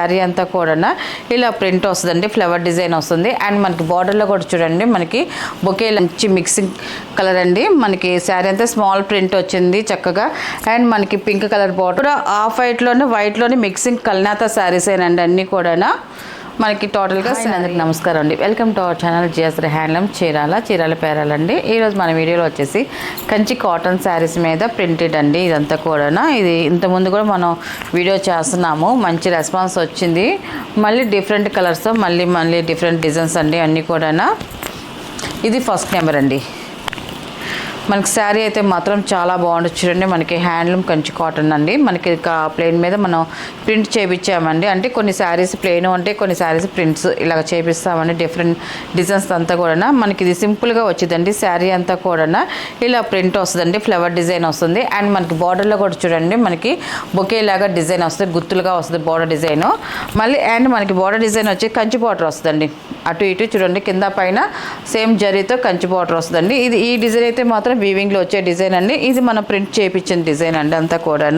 శారీ అంతా కూడా ఇలా ప్రింట్ వస్తుందండి, ఫ్లవర్ డిజైన్ వస్తుంది. అండ్ మనకి బార్డర్లో కూడా చూడండి మనకి బొకే మంచి మిక్సింగ్ కలర్ అండి. మనకి శారీ అంతా స్మాల్ ప్రింట్ వచ్చింది చక్కగా. అండ్ మనకి పింక్ కలర్ బార్డర్ ఆఫ్ వైట్లోనే మిక్సింగ్ కల్నాతా శారీస్ ఏనండి అన్నీ కూడా మనకి టోటల్గా. అందరికి నమస్కారం అండి, welcome to our channel GS handloom Chirala పేరాలండి. ఈరోజు మన వీడియోలో వచ్చేసి కంచి కాటన్ శారీస్ మీద ప్రింటెడ్ అండి ఇదంతా కూడా. ఇది ఇంతకుముందు కూడా మనం వీడియో చేస్తున్నాము, మంచి రెస్పాన్స్ వచ్చింది. మళ్ళీ డిఫరెంట్ కలర్స్తో మళ్ళీ డిఫరెంట్ డిజైన్స్ అండి అన్నీ కూడా. ఇది ఫస్ట్ నెంబర్ అండి. మనకి శారీ అయితే మాత్రం చాలా బాగుంటుంది చూడండి. మనకి హ్యాండ్లూమ్ కంచి కాటన్ అండి. మనకి ప్లెయిన్ మీద మనం ప్రింట్ చేయించామండి. అంటే కొన్ని శారీస్ ప్లెయిన్ అంటే కొన్ని శారీస్ ప్రింట్స్ ఇలాగ చేపిస్తామండి. డిఫరెంట్ డిజైన్స్ అంతా కూడా మనకి ఇది సింపుల్గా వచ్చిందండి. శారీ అంతా కూడా ఇలా ప్రింట్ వస్తుందండి, ఫ్లవర్ డిజైన్ వస్తుంది. అండ్ మనకి బార్డర్లో కూడా చూడండి మనకి బొకే లాగా డిజైన్ వస్తుంది, గుత్తులుగా వస్తుంది బార్డర్ డిజైన్. మళ్ళీ అండ్ మనకి బార్డర్ డిజైన్ వచ్చి కంచి బార్డర్ వస్తుందండి. అటు ఇటు చూడండి కింద పైన సేమ్ జరీతో కంచి బార్డర్ వస్తుందండి. ఈ డిజైన్ అయితే మాత్రం వీవింగ్లో వచ్చే డిజైన్ అండి. ఇది మనం ప్రింట్ చేయించిన డిజైన్ అండి అంతా కూడా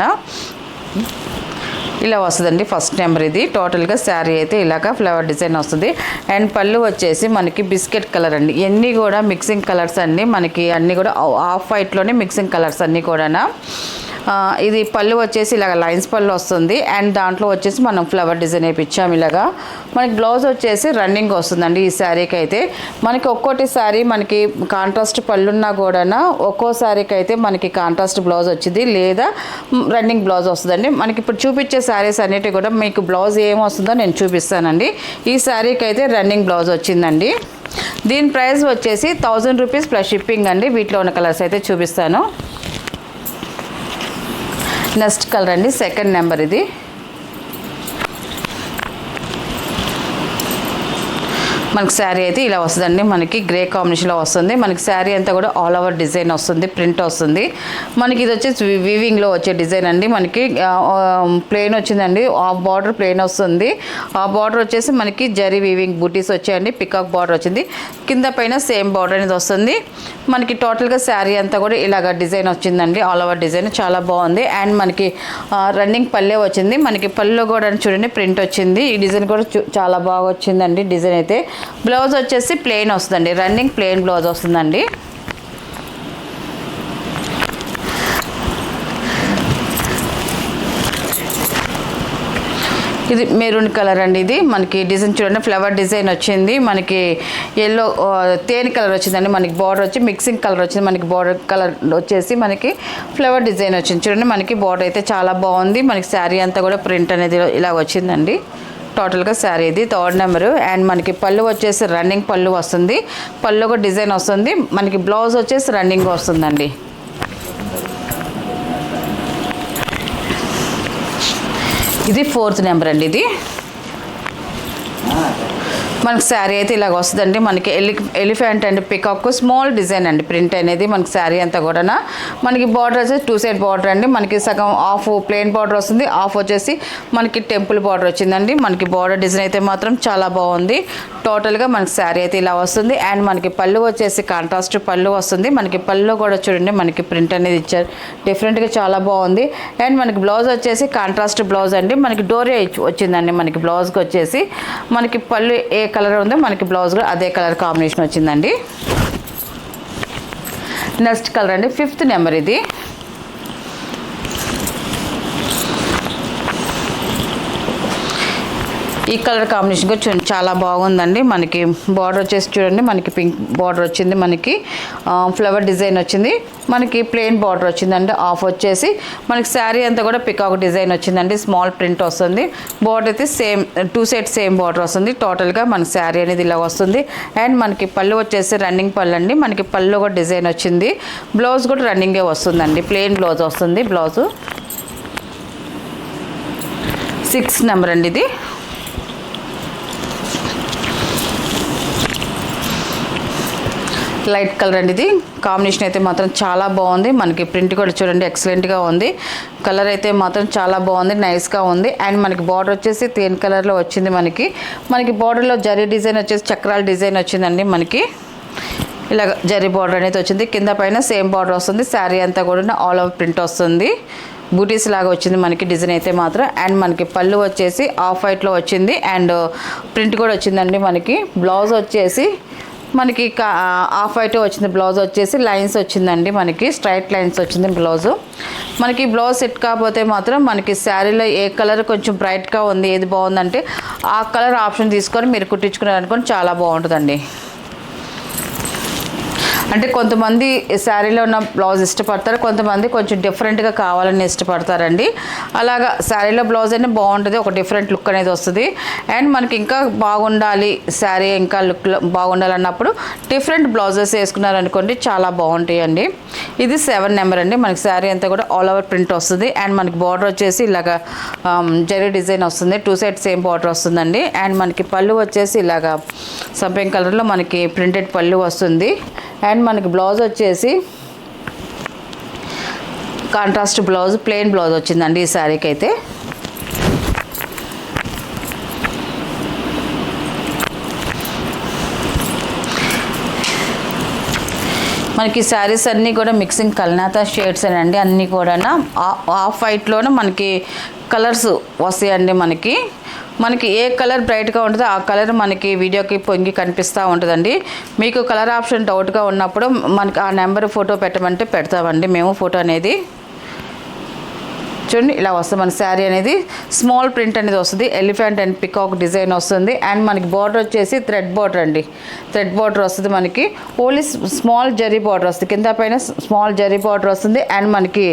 ఇలా వస్తుందండి. ఫస్ట్ నెంబర్ ఇది. టోటల్గా శారీ అయితే ఇలాగ ఫ్లవర్ డిజైన్ వస్తుంది. అండ్ పళ్ళు వచ్చేసి మనకి బిస్కెట్ కలర్ అండి. ఇవన్నీ కూడా మిక్సింగ్ కలర్స్ అండి. మనకి అన్నీ కూడా ఆఫ్ వైట్లోనే మిక్సింగ్ కలర్స్ అన్నీ కూడా. ఇది పళ్ళు వచ్చేసి ఇలాగ లైన్స్ పళ్ళు వస్తుంది. అండ్ దాంట్లో వచ్చేసి మనం ఫ్లవర్ డిజైన్ వేయించాము ఇలాగా. మనకి బ్లౌజ్ వచ్చేసి రన్నింగ్ వస్తుందండి ఈ శారీకి అయితే. మనకి ఒక్కోటి శారీ మనకి కాంట్రాస్ట్ పళ్ళున్నా కూడా ఒక్కో శారీకి అయితే మనకి కాంట్రాస్ట్ బ్లౌజ్ వచ్చింది, లేదా రన్నింగ్ బ్లౌజ్ వస్తుందండి. మనకి ఇప్పుడు చూపించే శారీస్ అన్నిటి కూడా మీకు బ్లౌజ్ ఏమొస్తుందో నేను చూపిస్తానండి. ఈ శారీకి అయితే రన్నింగ్ బ్లౌజ్ వచ్చిందండి. దీని ప్రైస్ వచ్చేసి 1000 రూపీస్ ప్లస్ షిప్పింగ్ అండి. వీటిలో ఉన్న కలర్స్ అయితే చూపిస్తాను. నెక్స్ట్ కలర్ అండి, సెకండ్ నెంబర్ ఇది. మనకి శారీ అయితే ఇలా వస్తుందండి. మనకి గ్రే కాంబినేషన్లో వస్తుంది. మనకి శారీ అంతా కూడా ఆల్ ఓవర్ డిజైన్ వస్తుంది, ప్రింట్ వస్తుంది. మనకి ఇది వచ్చేసి వీవింగ్లో వచ్చే డిజైన్ అండి. మనకి ప్లెయిన్ వచ్చిందండి, ఆ బార్డర్ ప్లెయిన్ వస్తుంది. ఆ బార్డర్ వచ్చేసి మనకి జరీ వీవింగ్ బూటీస్ వచ్చాయండి. పికాక్ బార్డర్ వచ్చింది, కింద పైన సేమ్ బార్డర్ అనేది వస్తుంది. మనకి టోటల్గా శారీ అంతా కూడా ఇలాగ డిజైన్ వచ్చిందండి, ఆల్ ఓవర్ డిజైన్ చాలా బాగుంది. అండ్ మనకి రన్నింగ్ పల్లె వచ్చింది. మనకి పళ్ళెలో కూడా చూడండి ప్రింట్ వచ్చింది. ఈ డిజైన్ కూడా చాలా బాగా వచ్చిందండి డిజైన్ అయితే. బ్లౌజ్ వచ్చేసి ప్లెయిన్ వస్తుందండి, రన్నింగ్ ప్లెయిన్ బ్లౌజ్ వస్తుందండి. ఇది మెరూన్ కలర్ అండి. ఇది మనకి డిజైన్ చూడండి ఫ్లవర్ డిజైన్ వచ్చింది. మనకి ఎల్లో తేనె కలర్ వచ్చిందండి. మనకి బార్డర్ వచ్చి మిక్సింగ్ కలర్ వచ్చింది. మనకి బార్డర్ కలర్ వచ్చేసి మనకి ఫ్లవర్ డిజైన్ వచ్చింది చూడండి. మనకి బార్డర్ అయితే చాలా బాగుంది. మనకి శారీ అంతా కూడా ప్రింట్ అనేది ఇలా వచ్చిందండి. టోటల్గా శారీ ఇది థర్డ్ నెంబరు. అండ్ మనకి పళ్ళు వచ్చేసి రన్నింగ్ పళ్ళు వస్తుంది, పళ్ళు కూడా డిజైన్ వస్తుంది. మనకి బ్లౌజ్ వచ్చేసి రన్నింగ్ వస్తుందండి. ఇది ఫోర్త్ నెంబర్ అండి. ఇది మనకి శారీ అయితే ఇలాగ వస్తుందండి. మనకి elephant and peacock small design అండి ప్రింట్ అనేది మనకి శారీ అంతా కూడా. మనకి బార్డర్ వచ్చేసి 2 సైడ్ బార్డర్ అండి. మనకి సగం ఆఫ్ ప్లెయిన్ బార్డర్ వస్తుంది, ఆఫ్ వచ్చేసి మనకి టెంపుల్ బార్డర్ వచ్చిందండి. మనకి బార్డర్ డిజైన్ అయితే మాత్రం చాలా బాగుంది. టోటల్గా మనకి శారీ అయితే ఇలా వస్తుంది. అండ్ మనకి పళ్ళు వచ్చేసి కాంట్రాస్ట్ పళ్ళు వస్తుంది. మనకి పళ్ళు కూడా చూడండి మనకి ప్రింట్ అనేది ఇచ్చారు, డిఫరెంట్గా చాలా బాగుంది. అండ్ మనకి బ్లౌజ్ వచ్చేసి కాంట్రాస్ట్ బ్లౌజ్ అండి. మనకి డోరియా వచ్చిందండి. మనకి బ్లౌజ్కి వచ్చేసి మనకి పళ్ళు ఏ కలర్ ఉందో మనకి బ్లౌజ్ కూడా అదే కలర్ కాంబినేషన్ వచ్చిందండి. నెక్స్ట్ కలర్ అండి, ఫిఫ్త్ నెంబర్ ఇది. ఈ కలర్ కాంబినేషన్ కూడా చూడండి చాలా బాగుందండి. మనకి బార్డర్ వచ్చేసి చూడండి మనకి పింక్ బార్డర్ వచ్చింది, మనకి ఫ్లవర్ డిజైన్ వచ్చింది, మనకి ప్లెయిన్ బార్డర్ వచ్చిందండి. ఆఫ్ వచ్చేసి మనకి శారీ అంతా కూడా పికాక్ డిజైన్ వచ్చిందండి. స్మాల్ ప్రింట్ వస్తుంది. బార్డర్ అయితే సేమ్ 2 సైడ్ సేమ్ బార్డర్ వస్తుంది. టోటల్గా మన శారీ అనేది ఇలా వస్తుంది. అండ్ మనకి పళ్ళు వచ్చేసి రన్నింగ్ పళ్ళు అండి. మనకి పళ్ళు కూడా డిజైన్ వచ్చింది. బ్లౌజ్ కూడా రన్నింగే వస్తుందండి, ప్లెయిన్ బ్లౌజ్ వస్తుంది. బ్లౌజు 6 నెంబర్ అండి. ఇది లైట్ కలర్ అండి. ఇది కాంబినేషన్ అయితే మాత్రం చాలా బాగుంది. మనకి ప్రింట్ కూడా చూడండి ఎక్సలెంట్గా ఉంది. కలర్ అయితే మాత్రం చాలా బాగుంది, నైస్గా ఉంది. అండ్ మనకి బార్డర్ వచ్చేసి తేన్ కలర్లో వచ్చింది. మనకి బార్డర్లో జరీ డిజైన్ వచ్చేసి చక్రాల డిజైన్ వచ్చిందండి. మనకి ఇలా జరీ బార్డర్ అనేది వచ్చింది. కింద పైన సేమ్ బార్డర్ వస్తుంది. శారీ అంతా కూడా ఆల్ ఓవర్ ప్రింట్ వస్తుంది. బూటీస్ లాగా వచ్చింది మనకి డిజైన్ అయితే మాత్రం. అండ్ మనకి పళ్ళు వచ్చేసి ఆఫ్ వైట్లో వచ్చింది అండ్ ప్రింట్ కూడా వచ్చిందండి. మనకి బ్లౌజ్ వచ్చేసి మనకి ఆఫ్ వైట్ వచ్చింది. బ్లౌజ్ వచ్చేసి లైన్స్ వచ్చిందండి, మనకి స్ట్రైట్ లైన్స్ వచ్చింది బ్లౌజు. మనకి బ్లౌజ్ సెట్ కాకపోతే మాత్రం మనకి శారీలో ఏ కలర్ కొంచెం బ్రైట్గా ఉంది, ఏది బాగుందంటే ఆ కలర్ ఆప్షన్ తీసుకొని మీరు కుట్టించుకున్నారనుకోండి చాలా బాగుంటుందండి. అంటే కొంతమంది శారీలో ఉన్న బ్లౌజ్ ఇష్టపడతారు, కొంతమంది కొంచెం డిఫరెంట్గా కావాలని ఇష్టపడతారండి. అలాగా శారీలో బ్లౌజ్ అనేది బాగుంటుంది, ఒక డిఫరెంట్ లుక్ అనేది వస్తుంది. అండ్ మనకి ఇంకా బాగుండాలి శారీ, ఇంకా లుక్ బాగుండాలి అన్నప్పుడు డిఫరెంట్ బ్లౌజెస్ వేసుకున్నారనుకోండి చాలా బాగుంటాయండి. ఇది 7 నెంబర్ అండి. మనకి శారీ అంతా కూడా ఆల్ ఓవర్ ప్రింట్ వస్తుంది. అండ్ మనకి బార్డర్ వచ్చేసి ఇలాగా జరీ డిజైన్ వస్తుంది, 2 సైడ్ సేమ్ బార్డర్ వస్తుందండి. అండ్ మనకి పళ్ళు వచ్చేసి ఇలాగా సంపింగ్ కలర్లో మనకి ప్రింటెడ్ పళ్ళు వస్తుంది. అండ్ మనకి బ్లౌజ్ వచ్చేసి కాంట్రాస్ట్ బ్లౌజ్, ప్లెయిన్ బ్లౌజ్ వచ్చిందండి ఈ శారీకి అయితే. మనకి శారీస్ అన్నీ కూడా మిక్సింగ్ కల్నాతా షేడ్స్ అండి, అన్నీ కూడా ఆఫ్ వైట్లోనే మనకి కలర్స్ వస్తాయండి. మనకి ఏ కలర్ బ్రైట్గా ఉంటుందో ఆ కలర్ మనకి వీడియోకి పొంగి కనిపిస్తూ ఉంటుందండి. మీకు కలర్ ఆప్షన్ డౌట్గా ఉన్నప్పుడు మనకి ఆ నెంబర్ ఫోటో పెట్టమంటే పెడతామండి మేము ఫోటో అనేది. చూడండి ఇలా వస్తుంది మన శారీ అనేది. స్మాల్ ప్రింట్ అనేది వస్తుంది, ఎలిఫెంట్ అండ్ పికాక్ డిజైన్ వస్తుంది. అండ్ మనకి బార్డర్ వచ్చేసి థ్రెడ్ బార్డర్ అండి, థ్రెడ్ బార్డర్ వస్తుంది. మనకి ఓన్లీ స్మాల్ జరీ బార్డర్ వస్తుంది, కింద పైన స్మాల్ జరీ బార్డర్ వస్తుంది. అండ్ మనకి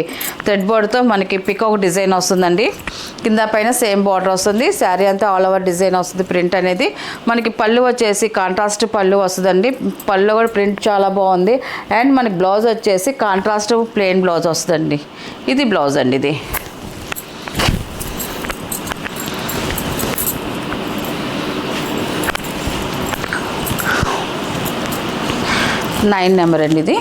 థ్రెడ్ బార్డర్తో మనకి పికాక్ డిజైన్ వస్తుందండి, కింద పైన సేమ్ బార్డర్ వస్తుంది. శారీ అంతా ఆల్ ఓవర్ డిజైన్ వస్తుంది ప్రింట్ అనేది. మనకి పళ్ళు వచ్చేసి కాంట్రాస్ట్ పళ్ళు వస్తుందండి, పళ్ళు కూడా ప్రింట్ చాలా బాగుంది. అండ్ మనకి బ్లౌజ్ వచ్చేసి కాంట్రాస్ట్ ప్లెయిన్ బ్లౌజ్ వస్తుందండి. ఇది బ్లౌజ్ అండి, ఇది 9 నెంబర్ అండి. ఇది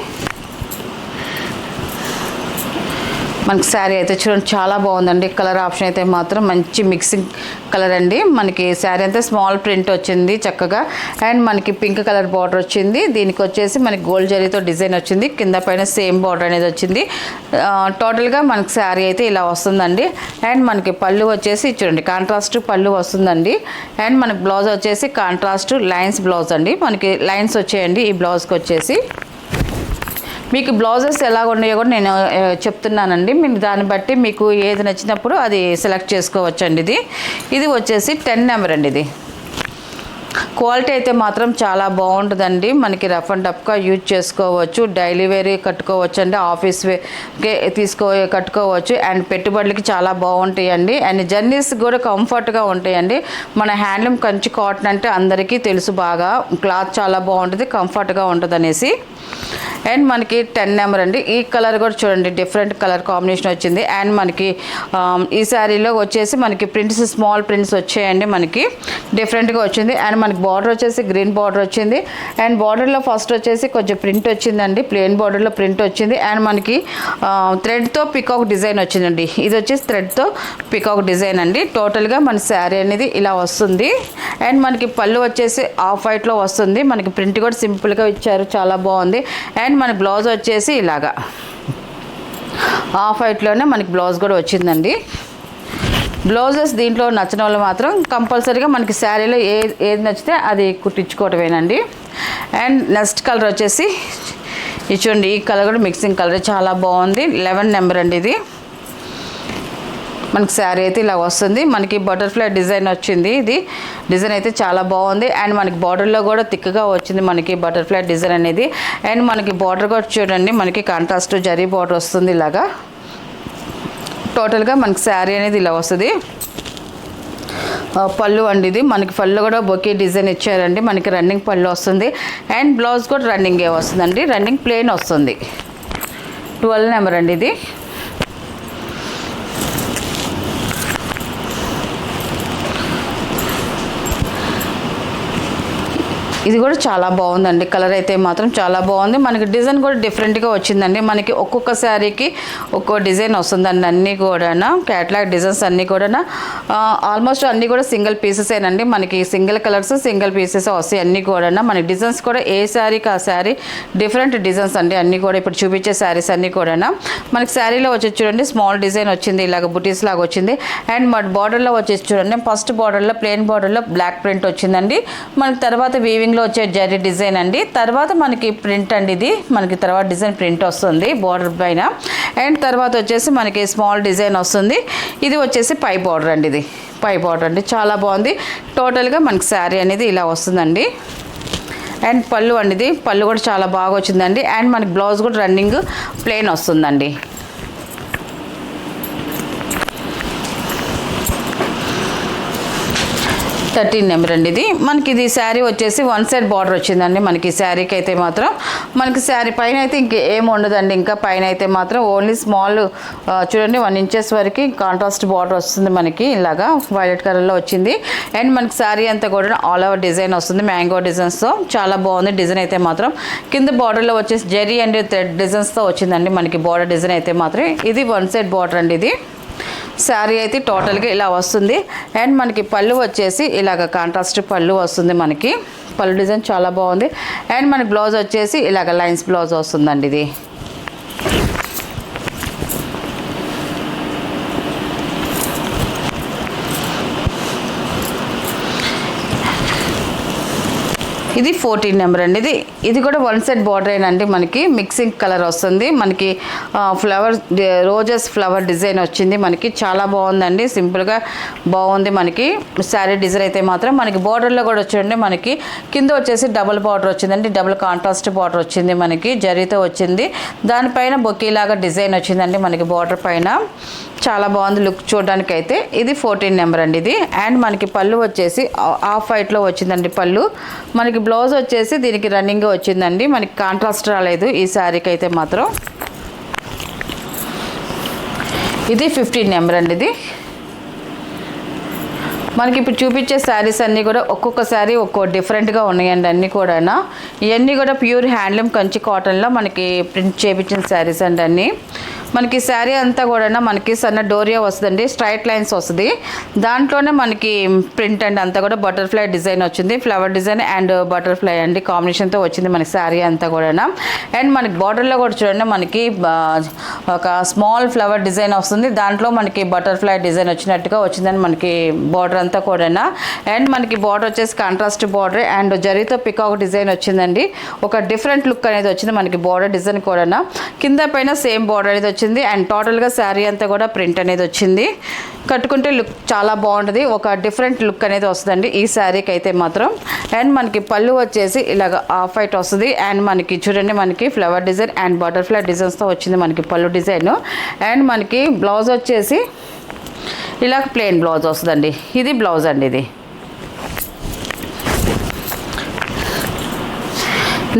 మనకి శారీ అయితే చూడండి చాలా బాగుందండి. కలర్ ఆప్షన్ అయితే మాత్రం మంచి మిక్సింగ్ కలర్ అండి. మనకి శారీ అంతా స్మాల్ ప్రింట్ వచ్చింది చక్కగా. అండ్ మనకి పింక్ కలర్ బార్డర్ వచ్చింది, దీనికి వచ్చేసి మనకి గోల్డ్ జరీతో డిజైన్ వచ్చింది, కింద పైన సేమ్ బార్డర్ అనేది వచ్చింది. టోటల్గా మనకి శారీ అయితే ఇలా వస్తుందండి. అండ్ మనకి పళ్ళు వచ్చేసి చూడండి కాంట్రాస్ట్ పళ్ళు వస్తుందండి. అండ్ మనకి బ్లౌజ్ వచ్చేసి కాంట్రాస్ట్ లైన్స్ బ్లౌజ్ అండి, మనకి లైన్స్ వచ్చాయండి ఈ బ్లౌజ్కి వచ్చేసి. మీకు బ్లౌజెస్ ఎలా ఉన్నాయో కూడా నేను చెప్తున్నానండి, మీరు దాన్ని బట్టి మీకు ఏది నచ్చినప్పుడు అది సెలెక్ట్ చేసుకోవచ్చండి. ఇది వచ్చేసి 10 నెంబర్ అండి. ఇది క్వాలిటీ అయితే మాత్రం చాలా బాగుంటుందండి. మనకి రఫ్ అండ్ టఫ్గా యూజ్ చేసుకోవచ్చు, డైలీ వేర్ కట్టుకోవచ్చు అండి, ఆఫీస్ వేర్కి కట్టుకోవచ్చు. అండ్ పెట్టుబడులకి చాలా బాగుంటాయండి. అండ్ జర్నీస్ కూడా కంఫర్ట్గా ఉంటాయండి. మన హ్యాండ్లూమ్ కంచి కాటన్ అంటే అందరికీ తెలుసు బాగా, క్లాత్ చాలా బాగుంటుంది, కంఫర్ట్గా ఉంటుంది అనేసి. అండ్ మనకి 10 నెంబర్ అండి. ఈ కలర్ కూడా చూడండి డిఫరెంట్ కలర్ కాంబినేషన్ వచ్చింది. అండ్ మనకి ఈ శారీలో వచ్చేసి మనకి ప్రింట్స్ స్మాల్ ప్రింట్స్ వచ్చాయండి, మనకి డిఫరెంట్గా వచ్చింది. అండ్ మనకి బార్డర్ వచ్చేసి గ్రీన్ బార్డర్ వచ్చింది. అండ్ బార్డర్లో ఫస్ట్ వచ్చేసి కొంచెం ప్రింట్ వచ్చిందండి, ప్లెయిన్ బార్డర్లో ప్రింట్ వచ్చింది. అండ్ మనకి థ్రెడ్తో పికాక్ డిజైన్ వచ్చిందండి, ఇది వచ్చేసి థ్రెడ్తో పికాక్ డిజైన్ అండి. టోటల్గా మన శారీ అనేది ఇలా వస్తుంది. అండ్ మనకి పళ్ళు వచ్చేసి ఆఫ్ వైట్లో వస్తుంది, మనకి ప్రింట్ కూడా సింపుల్గా ఇచ్చారు, చాలా బాగుంది. అండ్ మన బ్లౌజ్ వచ్చేసి ఇలాగా ఆఫ్ వైట్లోనే మనకి బ్లౌజ్ కూడా వచ్చిందండి. బ్లౌజెస్ దీంట్లో నచ్చిన వాళ్ళు మాత్రం కంపల్సరీగా మనకి శారీలో ఏది నచ్చితే అది కుట్టించుకోవటమేనండి. అండ్ నెక్స్ట్ కలర్ వచ్చేసి చూడండి, ఈ కలర్ కూడా మిక్సింగ్ కలర్ చాలా బాగుంది. 11 నెంబర్ అండి. ఇది మనకి శారీ అయితే ఇలా వస్తుంది, మనకి బటర్ఫ్లై డిజైన్ వచ్చింది. ఇది డిజైన్ అయితే చాలా బాగుంది. అండ్ మనకి బార్డర్లో కూడా థిక్గా వచ్చింది మనకి బటర్ఫ్లై డిజైన్ అనేది. అండ్ మనకి బార్డర్ కూడా చూడండి, మనకి కాంట్రాస్ట్ జరీ బార్డర్ వస్తుంది ఇలాగా. టోటల్గా మనకి శారీ అనేది ఇలా వస్తుంది. పళ్ళు అండి, ఇది మనకి పళ్ళు కూడా బొకే డిజైన్ ఇచ్చారండి, మనకి రన్నింగ్ పళ్ళు వస్తుంది. అండ్ బ్లౌజ్ కూడా రన్నింగే వస్తుందండి, రన్నింగ్ ప్లెయిన్ వస్తుంది. 12 నెంబర్ అండి. ఇది ఇది కూడా చాలా బాగుందండి. కలర్ అయితే మాత్రం చాలా బాగుంది. మనకి డిజైన్ కూడా డిఫరెంట్గా వచ్చిందండి. మనకి ఒక్కొక్క శారీకి ఒక్కో డిజైన్ వస్తుందండి. అన్నీ కూడా క్యాట్లాగ్ డిజైన్స్ అన్నీ కూడా ఆల్మోస్ట్ అన్నీ కూడా సింగిల్ పీసెస్ ఏనండి. మనకి సింగిల్ కలర్స్ సింగిల్ పీసెస్ వస్తాయి అన్నీ కూడా. మనకి డిజైన్స్ కూడా ఏ శారీకి ఆ శారీ డిఫరెంట్ డిజైన్స్ అండి అన్నీ కూడా. ఇప్పుడు చూపించే శారీస్ అన్నీ కూడా మనకి శారీలో వచ్చేసి చూడండి స్మాల్ డిజైన్ వచ్చింది, ఇలాగ బుటీస్ లాగా వచ్చింది. అండ్ మన బార్డర్లో వచ్చేసి చూడండి ఫస్ట్ బార్డర్లో ప్లెయిన్ బార్డర్లో బ్లాక్ ప్రింట్ వచ్చిందండి. మనకి తర్వాత వీవింగ్లో వచ్చే జరీ డిజైన్ అండి. తర్వాత మనకి ప్రింట్ అండి, ఇది మనకి తర్వాత డిజైన్ ప్రింట్ వస్తుంది బార్డర్ పైన. అండ్ తర్వాత వచ్చేసి మనకి స్మాల్ డిజైన్ వస్తుంది. ఇది వచ్చేసి పై బార్డర్ అండి, ఇది పై బార్డర్ అండి. చాలా బాగుంది. టోటల్గా మనకి శారీ అనేది ఇలా వస్తుందండి. అండ్ పళ్ళు అండి, ఇది పళ్ళు కూడా చాలా బాగా వచ్చిందండి. అండ్ మనకి బ్లౌజ్ కూడా రన్నింగ్ ప్లెయిన్ వస్తుందండి. 13 నెంబర్ అండి ఇది. మనకి ఇది శారీ వచ్చేసి వన్ సైడ్ బార్డర్ వచ్చిందండి. మనకి శారీకి అయితే మాత్రం మనకి శారీ పైన అయితే ఇంకేం ఉండదండి. ఇంకా పైన అయితే మాత్రం ఓన్లీ స్మాల్ చూడండి 1 ఇంచెస్ వరకు కాంట్రాస్ట్ బార్డర్ వస్తుంది మనకి, ఇలాగా వైలెట్ కలర్లో వచ్చింది. అండ్ మనకి శారీ అంతా కూడా ఆల్ ఓవర్ డిజైన్ వస్తుంది మ్యాంగో డిజైన్స్తో. చాలా బాగుంది డిజైన్ అయితే మాత్రం. కింద బార్డర్లో వచ్చేసి జరీ అండ్ థ్రెడ్ డిజైన్స్తో వచ్చిందండి మనకి బార్డర్ డిజైన్ అయితే మాత్రం. ఇది వన్ సైడ్ బార్డర్ అండి. ఇది శారీ అయితే టోటల్గా ఇలా వస్తుంది. అండ్ మనకి పళ్ళు వచ్చేసి ఇలాగ కాంట్రాస్ట్ పళ్ళు వస్తుంది మనకి. పళ్ళు డిజైన్ చాలా బాగుంది. అండ్ మనకి బ్లౌజ్ వచ్చేసి ఇలాగ లైన్స్ బ్లౌజ్ వస్తుందండి. ఇది ఇది 14 నెంబర్ అండి. ఇది కూడా వన్ సైడ్ బార్డర్ ఏనండి. మనకి మిక్సింగ్ కలర్ వస్తుంది. మనకి ఫ్లవర్ రోజెస్ ఫ్లవర్ డిజైన్ వచ్చింది మనకి. చాలా బాగుందండి, సింపుల్గా బాగుంది మనకి శారీ డిజైన్ అయితే మాత్రం. మనకి బార్డర్లో కూడా వచ్చింది మనకి. కింద వచ్చేసి డబుల్ బార్డర్ వచ్చిందండి, డబుల్ కాంట్రాస్ట్ బార్డర్ వచ్చింది మనకి, జరీతో వచ్చింది. దానిపైన బొకేలాగా డిజైన్ వచ్చిందండి మనకి బార్డర్ పైన. చాలా బాగుంది లుక్ చూడడానికి అయితే. ఇది 14 నెంబర్ అండి ఇది. అండ్ మనకి పళ్ళు వచ్చేసి హాఫ్ వైట్లో వచ్చిందండి పళ్ళు. మనకి బ్లౌజ్ వచ్చేసి దీనికి రన్నింగ్ వచ్చిందండి. మనకి కాంట్రాస్ట్ రాలేదు ఈ శారీకి అయితే మాత్రం. ఇది 15 నెంబర్ అండి. ఇది మనకి ఇప్పుడు చూపించే శారీస్ అన్నీ కూడా ఒక్కొక్క శారీ ఒక్కో డిఫరెంట్గా ఉన్నాయండి అన్నీ కూడా. ఇవన్నీ కూడా ప్యూర్ హ్యాండ్లూమ్ కంచి కాటన్లో మనకి ప్రింట్ చేయించిన శారీస్ అండి అన్నీ. మనకి శారీ అంతా కూడా మనకి సన్న డోరియా వస్తుందండి, స్ట్రైట్ లైన్స్ వస్తుంది. దాంట్లోనే మనకి ప్రింట్ అండి అంతా కూడా బటర్ఫ్లై డిజైన్ వచ్చింది, ఫ్లవర్ డిజైన్ అండ్ బటర్ఫ్లై అండి కాంబినేషన్తో వచ్చింది మనకి శారీ అంతా కూడా. అండ్ మనకి బార్డర్లో కూడా చూడండి మనకి ఒక స్మాల్ ఫ్లవర్ డిజైన్ వస్తుంది. దాంట్లో మనకి బటర్ఫ్లై డిజైన్ వచ్చినట్టుగా వచ్చిందని మనకి బార్డర్ అంతా కూడా. అండ్ మనకి బార్డర్ వచ్చేసి కాంట్రాస్ట్ బార్డర్ అండ్ జరీతో పికాక్ డిజైన్ వచ్చిందండి. ఒక డిఫరెంట్ లుక్ అనేది వచ్చింది మనకి బార్డర్ డిజైన్ కూడా. కింద పైన సేమ్ బార్డర్ అనేది వచ్చింది. అండ్ టోటల్గా శారీ అంతా కూడా ప్రింట్ అనేది వచ్చింది. కట్టుకుంటే లుక్ చాలా బాగుంటుంది, ఒక డిఫరెంట్ లుక్ అనేది వస్తుందండి ఈ శారీకి అయితే మాత్రం. అండ్ మనకి పళ్ళు వచ్చేసి ఇలాగ హాఫ్ వైట్ వస్తుంది. అండ్ మనకి చూడండి మనకి ఫ్లవర్ డిజైన్ అండ్ బటర్ఫ్లై డిజైన్స్తో వచ్చింది మనకి పళ్ళు డిజైన్. అండ్ మనకి బ్లౌజ్ వచ్చేసి ఇలా ప్లెయిన్ బ్లౌజ్ వస్తుందండి. ఇది బ్లౌజ్ అండి. ఇది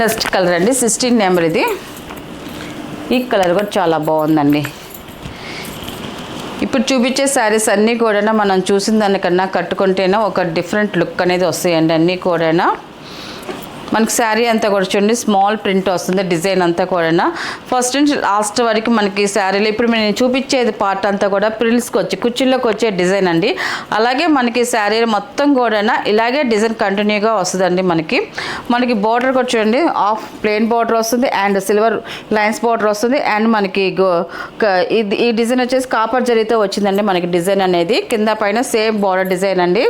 నెక్స్ట్ కలర్ అండి 16 నెంబర్. ఇది ఈ కలర్ కూడా చాలా బాగుందండి. ఇప్పుడు చూపించే శారీస్ అన్నీ కూడా మనం చూసిన దానికన్నా కట్టుకుంటేనే ఒక డిఫరెంట్ లుక్ అనేది వస్తాయండి అన్నీ కూడా. మనకి శారీ అంతా కూడా చూడండి స్మాల్ ప్రింట్ వస్తుంది డిజైన్ అంతా కూడా. ఫస్ట్ నుంచి లాస్ట్ వరకు మనకి శారీలో ఇప్పుడు నేను చూపించేది పార్ట్ అంతా కూడా ప్రిల్స్కి వచ్చి కుర్చీల్లోకి వచ్చే డిజైన్ అండి. అలాగే మనకి శారీ మొత్తం కూడా ఇలాగే డిజైన్ కంటిన్యూగా వస్తుందండి మనకి. మనకి బార్డర్ కూడా చూడండి హాఫ్ ప్లెయిన్ బార్డర్ వస్తుంది అండ్ సిల్వర్ లైన్స్ బార్డర్ వస్తుంది. అండ్ మనకి ఈ డిజైన్ వచ్చేసి కాపర్ జరీతో వచ్చిందండి మనకి డిజైన్ అనేది. కింద పైన సేమ్ బార్డర్ డిజైన్ అండి,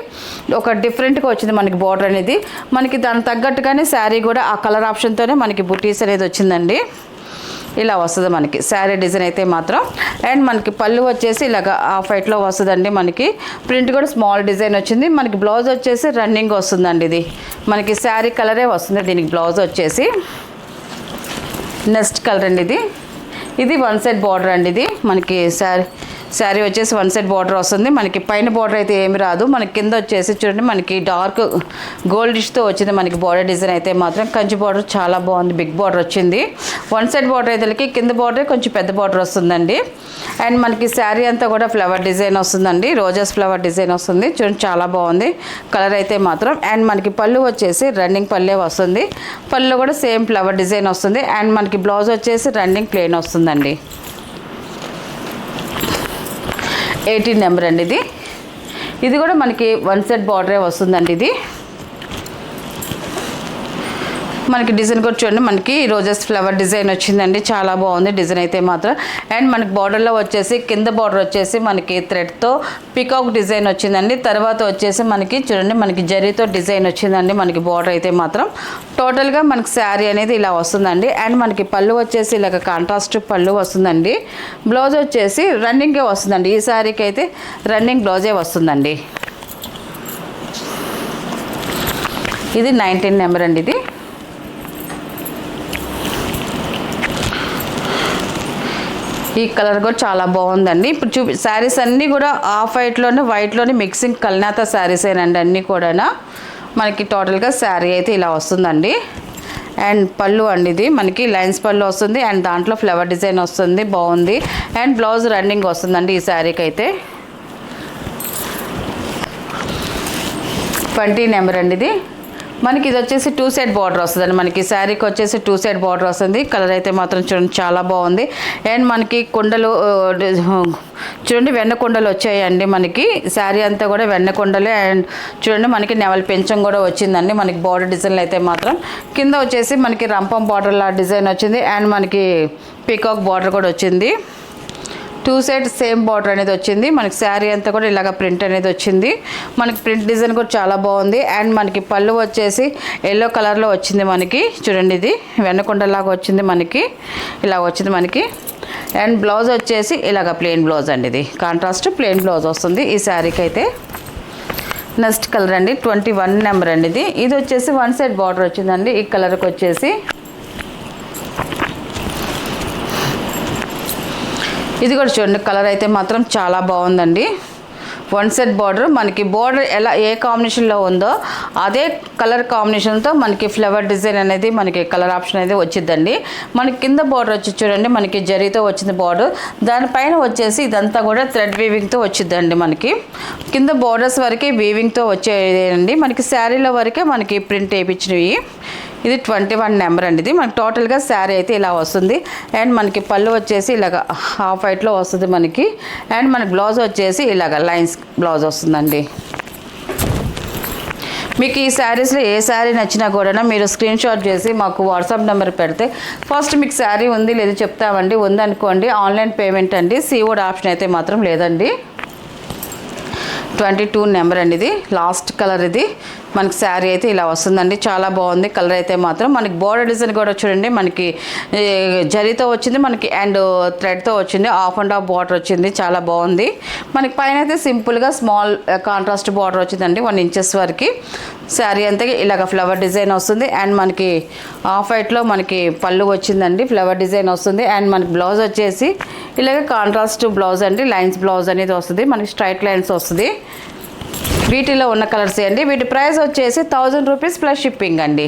ఒక డిఫరెంట్గా వచ్చింది మనకి బార్డర్ అనేది. మనకి దానికి తగ్గట్టుగానే శారీ కూడా ఆ కలర్ ఆప్షన్తోనే మనకి బుటీస్ అనేది వచ్చిందండి. ఇలా వస్తుంది మనకి శారీ డిజైన్ అయితే మాత్రం. అండ్ మనకి పళ్ళు వచ్చేసి ఇలాగ హాఫ్ వైట్లో వస్తుందండి మనకి. ప్రింట్ కూడా స్మాల్ డిజైన్ వచ్చింది. మనకి బ్లౌజ్ వచ్చేసి రన్నింగ్ వస్తుందండి. ఇది మనకి శారీ కలరే వస్తుంది దీనికి బ్లౌజ్ వచ్చేసి. నెక్స్ట్ కలర్ అండి. ఇది వన్ సైడ్ బార్డర్ అండి. ఇది మనకి శారీ వచ్చేసి వన్ సైడ్ బార్డర్ వస్తుంది. మనకి పైన బార్డర్ అయితే ఏమి రాదు. మనకి కింద వచ్చేసి చూడండి మనకి డార్క్ గోల్డిష్తో వచ్చింది మనకి బార్డర్ డిజైన్ అయితే మాత్రం. కంచి బార్డర్ చాలా బాగుంది, బిగ్ బార్డర్ వచ్చింది. వన్ సైడ్ బార్డర్ అయితే కింద బార్డర్ కొంచెం పెద్ద బార్డర్ వస్తుందండి. అండ్ మనకి శారీ అంతా కూడా ఫ్లవర్ డిజైన్ వస్తుందండి, రోజెస్ ఫ్లవర్ డిజైన్ వస్తుంది. చూడండి చాలా బాగుంది కలర్ అయితే మాత్రం. అండ్ మనకి పళ్ళు వచ్చేసి రన్నింగ్ పళ్ళే వస్తుంది. పళ్ళు కూడా సేమ్ ఫ్లవర్ డిజైన్ వస్తుంది. అండ్ మనకి బ్లౌజ్ వచ్చేసి రన్నింగ్ ప్లెయిన్ వస్తుందండి. 18 నెంబర్ అండి ఇది. ఇది కూడా మనకి వన్ సెట్ బార్డరే వస్తుందండి. ఇది మనకి డిజైన్ కూడా చూడండి మనకి రోజెస్ ఫ్లవర్ డిజైన్ వచ్చిందండి, చాలా బాగుంది డిజైన్ అయితే మాత్రం. అండ్ మనకి బార్డర్లో వచ్చేసి కింద బార్డర్ వచ్చేసి మనకి థ్రెడ్తో పికాక్ డిజైన్ వచ్చిందండి. తర్వాత వచ్చేసి మనకి చూడండి మనకి జరీతో డిజైన్ వచ్చిందండి మనకి బార్డర్ అయితే మాత్రం. టోటల్గా మనకి శారీ అనేది ఇలా వస్తుందండి. అండ్ మనకి పళ్ళు వచ్చేసి ఇలాగ కాంట్రాస్ట్ పళ్ళు వస్తుందండి. బ్లౌజ్ వచ్చేసి రన్నింగే వస్తుందండి. ఈ శారీకి అయితే రన్నింగ్ బ్లౌజే వస్తుందండి. ఇది 19 నెంబర్ అండి. ఇది ఈ కలర్ కూడా చాలా బాగుందండి. ఇప్పుడు శారీస్ అన్నీ కూడా ఆఫ్ వైట్లోనే మిక్సింగ్ కల్నాతా శారీస్ ఏనండి అన్నీ కూడా. మనకి టోటల్గా శారీ అయితే ఇలా వస్తుందండి. అండ్ పళ్ళు అండి ఇది మనకి లైన్స్ పళ్ళు వస్తుంది. అండ్ దాంట్లో ఫ్లవర్ డిజైన్ వస్తుంది, బాగుంది. అండ్ బ్లౌజ్ రన్నింగ్ వస్తుందండి ఈ శారీకి అయితే. 20 నెంబర్ అండి. ఇది మనకి ఇది వచ్చేసి 2 సైడ్ బార్డర్ వస్తుందండి. మనకి శారీకి వచ్చేసి 2 సైడ్ బార్డర్ వస్తుంది. కలర్ అయితే మాత్రం చూడండి చాలా బాగుంది. అండ్ మనకి కుండలు చూడండి వెన్న కుండలు వచ్చాయండి మనకి. శారీ అంతా కూడా వెన్న కుండలే. అండ్ చూడండి మనకి నెవల్ పెంచం కూడా వచ్చిందండి మనకి బార్డర్ డిజైన్లు అయితే మాత్రం. కింద వచ్చేసి మనకి రంపం బార్డర్ లా డిజైన్ వచ్చింది. అండ్ మనకి పీకాక్ బార్డర్ కూడా వచ్చింది. 2 సైడ్ సేమ్ బార్డర్ అనేది వచ్చింది. మనకి శారీ అంతా కూడా ఇలాగ ప్రింట్ అనేది వచ్చింది. మనకి ప్రింట్ డిజైన్ కూడా చాలా బాగుంది. అండ్ మనకి పళ్ళు వచ్చేసి ఎల్లో కలర్లో వచ్చింది మనకి. చూడండి ఇది వెన్నకొండలాగా వచ్చింది మనకి, ఇలా వచ్చింది మనకి. అండ్ బ్లౌజ్ వచ్చేసి ఇలాగ ప్లెయిన్ బ్లౌజ్ అండి. ఇది కాంట్రాస్ట్ ప్లెయిన్ బ్లౌజ్ వస్తుంది ఈ శారీకి అయితే. నెక్స్ట్ కలర్ అండి 21 నెంబర్ అండి. ఇది వచ్చేసి వన్ సైడ్ బార్డర్ వచ్చిందండి. ఈ కలర్కి వచ్చేసి ఇది కూడా చూడండి కలర్ అయితే మాత్రం చాలా బాగుందండి. వన్ సెట్ బార్డర్ మనకి బార్డర్ ఎలా ఏ కాంబినేషన్లో ఉందో అదే కలర్ కాంబినేషన్తో మనకి ఫ్లవర్ డిజైన్ అనేది మనకి కలర్ ఆప్షన్ అనేది వచ్చిందండి. మనకి కింద బార్డర్ వచ్చి చూడండి మనకి జరీతో వచ్చింది బార్డర్. దానిపైన వచ్చేసి ఇదంతా కూడా థ్రెడ్ వీవింగ్తో వచ్చిందండి. మనకి కింద బార్డర్స్ వరకే వీవింగ్తో వచ్చేదండి. మనకి శారీలో వరకే మనకి ప్రింట్ వేయించినవి. ఇది 21 నెంబర్ అండి. ఇది మనకి టోటల్గా శారీ అయితే ఇలా వస్తుంది. అండ్ మనకి పళ్ళు వచ్చేసి ఇలాగ హాఫ్ వైట్లో వస్తుంది మనకి. అండ్ మనకి బ్లౌజ్ వచ్చేసి ఇలాగ లైన్స్ బ్లౌజ్ వస్తుందండి. మీకు ఈ శారీస్లో ఏ శారీ నచ్చినా కూడా మీరు స్క్రీన్ షాట్ చేసి మాకు వాట్సాప్ నెంబర్ పెడితే ఫస్ట్ మీకు శారీ ఉంది లేదు చెప్తామండి. ఉందనుకోండి ఆన్లైన్ పేమెంట్ అండి, సీఓడి ఆప్షన్ అయితే మాత్రం లేదండి. 22 నెంబర్ అండి. ఇది లాస్ట్ కలర్. ఇది మనకి శారీ అయితే ఇలా వస్తుందండి, చాలా బాగుంది కలర్ అయితే మాత్రం. మనకి బోర్డర్ డిజైన్ కూడా చూడండి మనకి జరీతో వచ్చింది మనకి. అండ్ థ్రెడ్తో వచ్చింది, ఆఫ్ అండ్ ఆఫ్ బార్డర్ వచ్చింది, చాలా బాగుంది. మనకి పైన అయితే సింపుల్గా స్మాల్ కాంట్రాస్ట్ బార్డర్ వచ్చిందండి 1 ఇంచెస్ వరకు. శారీ అంతా ఇలాగ ఫ్లవర్ డిజైన్ వస్తుంది. అండ్ మనకి ఆఫ్ వైట్లో మనకి పళ్ళు వచ్చిందండి, ఫ్లవర్ డిజైన్ వస్తుంది. అండ్ మనకి బ్లౌజ్ వచ్చేసి ఇలాగ కాంట్రాస్ట్ బ్లౌజ్ అండి, లైన్స్ బ్లౌజ్ అనేది వస్తుంది మనకి, స్ట్రైట్ లైన్స్ వస్తుంది. వీటిలో ఉన్న కలర్స్ అండి. వీటి ప్రైస్ వచ్చేసి 1000 రూపీస్ ప్లస్ షిప్పింగ్ అండి.